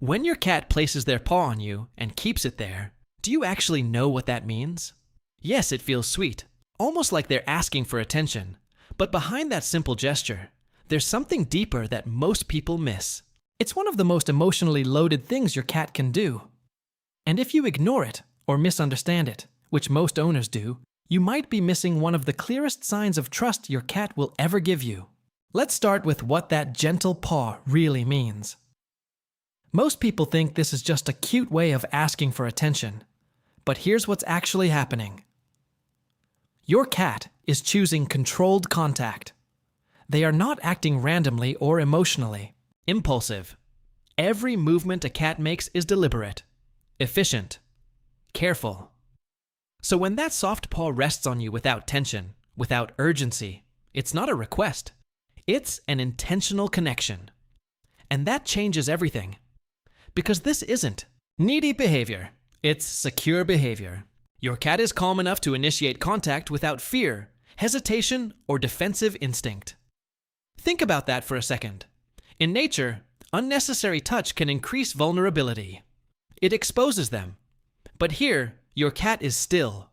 When your cat places their paw on you and keeps it there, do you actually know what that means? Yes, it feels sweet, almost like they're asking for attention. But behind that simple gesture, there's something deeper that most people miss. It's one of the most emotionally loaded things your cat can do. And if you ignore it or misunderstand it, which most owners do, you might be missing one of the clearest signs of trust your cat will ever give you. Let's start with what that gentle paw really means. Most people think this is just a cute way of asking for attention, but here's what's actually happening. Your cat is choosing controlled contact. They are not acting randomly or emotionally. Impulsive. Every movement a cat makes is deliberate, efficient, careful. So when that soft paw rests on you without tension, without urgency, it's not a request. It's an intentional connection. And that changes everything. Because this isn't needy behavior. It's secure behavior. Your cat is calm enough to initiate contact without fear, hesitation, or defensive instinct. Think about that for a second. In nature, unnecessary touch can increase vulnerability. It exposes them. But here, your cat is still,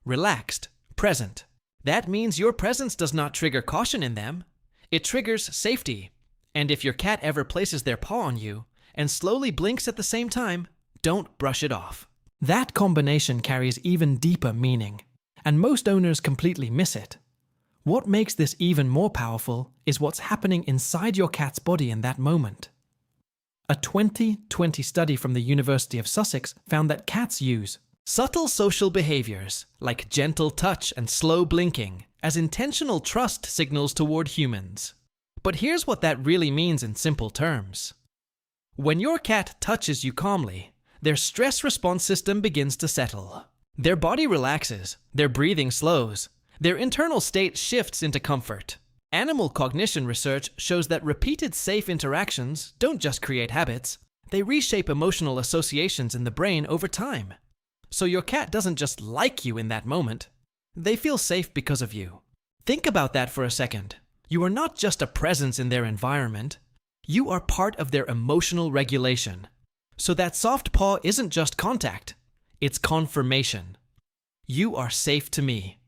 relaxed, present. That means your presence does not trigger caution in them. It triggers safety. And if your cat ever places their paw on you and slowly blinks at the same time, don't brush it off. That combination carries even deeper meaning, and most owners completely miss it. What makes this even more powerful is what's happening inside your cat's body in that moment. A 2020 study from the University of Sussex found that cats use subtle social behaviors, like gentle touch and slow blinking, as intentional trust signals toward humans. But here's what that really means in simple terms. When your cat touches you calmly, their stress response system begins to settle. Their body relaxes, their breathing slows, their internal state shifts into comfort. Animal cognition research shows that repeated safe interactions don't just create habits, they reshape emotional associations in the brain over time. So your cat doesn't just like you in that moment, they feel safe because of you. Think about that for a second. You are not just a presence in their environment, you are part of their emotional regulation. So that soft paw isn't just contact, it's confirmation. You are safe to me.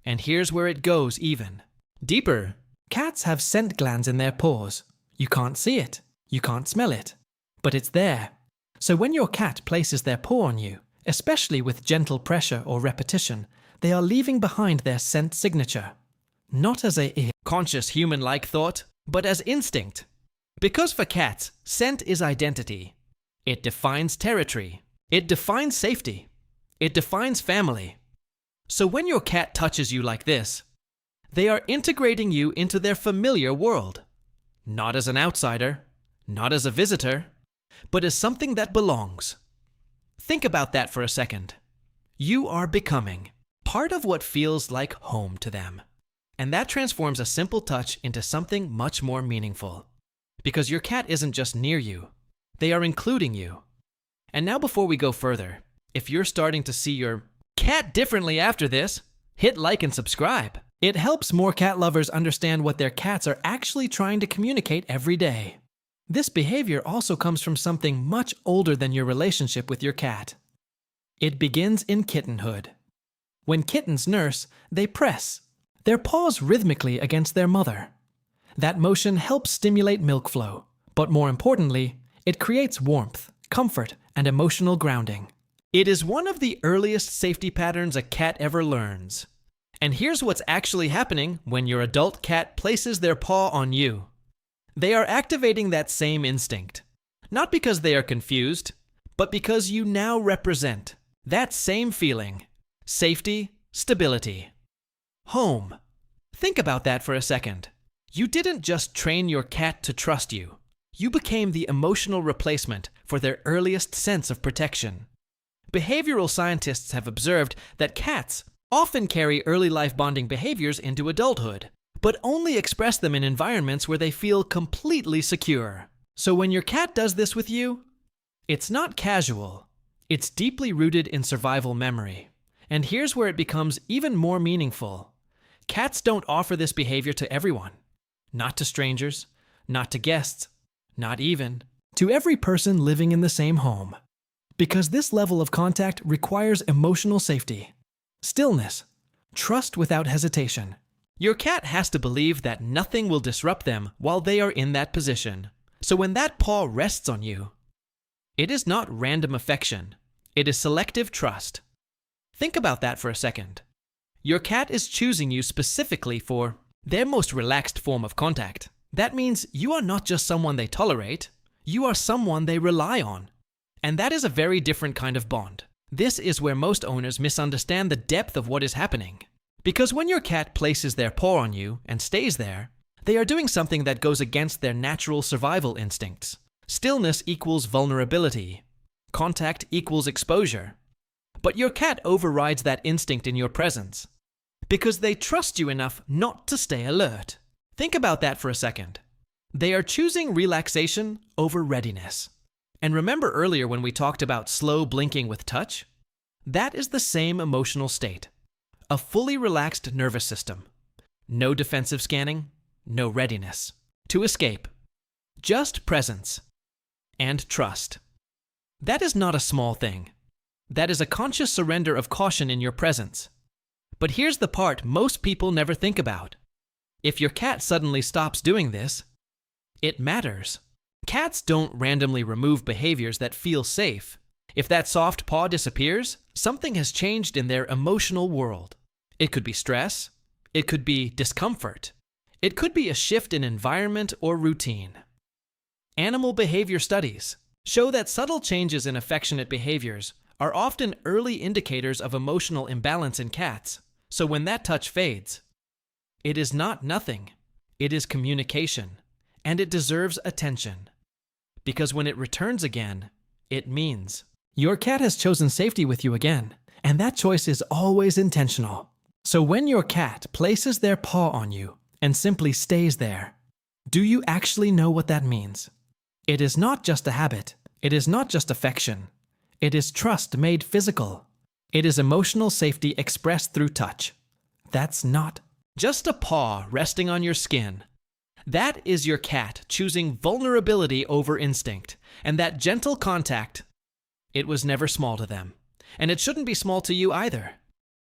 And here's where it goes even deeper. Cats have scent glands in their paws. You can't see it, you can't smell it, but it's there. So when your cat places their paw on you, especially with gentle pressure or repetition, they are leaving behind their scent signature. Not as a conscious human-like thought, but as instinct. Because for cats, scent is identity. It defines territory. It defines safety. It defines family. So when your cat touches you like this, they are integrating you into their familiar world. Not as an outsider, not as a visitor, but as something that belongs. Think about that for a second. You are becoming part of what feels like home to them. And that transforms a simple touch into something much more meaningful. Because your cat isn't just near you, they are including you. And now before we go further, if you're starting to see your cat differently after this, hit like and subscribe. It helps more cat lovers understand what their cats are actually trying to communicate every day. This behavior also comes from something much older than your relationship with your cat. It begins in kittenhood. When kittens nurse, they press their paws rhythmically against their mother. That motion helps stimulate milk flow, but more importantly, it creates warmth, comfort, and emotional grounding. It is one of the earliest safety patterns a cat ever learns. And here's what's actually happening when your adult cat places their paw on you. They are activating that same instinct. Not because they are confused, but because you now represent that same feeling. Safety, stability, home. Think about that for a second. You didn't just train your cat to trust you. You became the emotional replacement for their earliest sense of protection. Behavioral scientists have observed that cats often carry early life bonding behaviors into adulthood, but only express them in environments where they feel completely secure. So when your cat does this with you, it's not casual. It's deeply rooted in survival memory. And here's where it becomes even more meaningful. Cats don't offer this behavior to everyone. Not to strangers, not to guests, not even to every person living in the same home. Because this level of contact requires emotional safety, stillness, trust without hesitation. Your cat has to believe that nothing will disrupt them while they are in that position. So when that paw rests on you, it is not random affection, it is selective trust. Think about that for a second. Your cat is choosing you specifically for their most relaxed form of contact. That means you are not just someone they tolerate, you are someone they rely on. And that is a very different kind of bond. This is where most owners misunderstand the depth of what is happening. Because when your cat places their paw on you and stays there, they are doing something that goes against their natural survival instincts. Stillness equals vulnerability. Contact equals exposure. But your cat overrides that instinct in your presence because they trust you enough not to stay alert. Think about that for a second. They are choosing relaxation over readiness. And remember earlier when we talked about slow blinking with touch? That is the same emotional state. A fully relaxed nervous system. No defensive scanning, no readiness to escape. Just presence and trust. That is not a small thing. That is a conscious surrender of caution in your presence. But here's the part most people never think about. If your cat suddenly stops doing this, it matters. Cats don't randomly remove behaviors that feel safe. If that soft paw disappears, something has changed in their emotional world. It could be stress, it could be discomfort, it could be a shift in environment or routine. Animal behavior studies show that subtle changes in affectionate behaviors are often early indicators of emotional imbalance in cats. So when that touch fades, it is not nothing, it is communication, and it deserves attention. Because when it returns again, it means your cat has chosen safety with you again, and that choice is always intentional. So when your cat places their paw on you and simply stays there, do you actually know what that means? It is not just a habit. It is not just affection. It is trust made physical. It is emotional safety expressed through touch. That's not just a paw resting on your skin. That is your cat choosing vulnerability over instinct, and that gentle contact, it was never small to them. And it shouldn't be small to you either.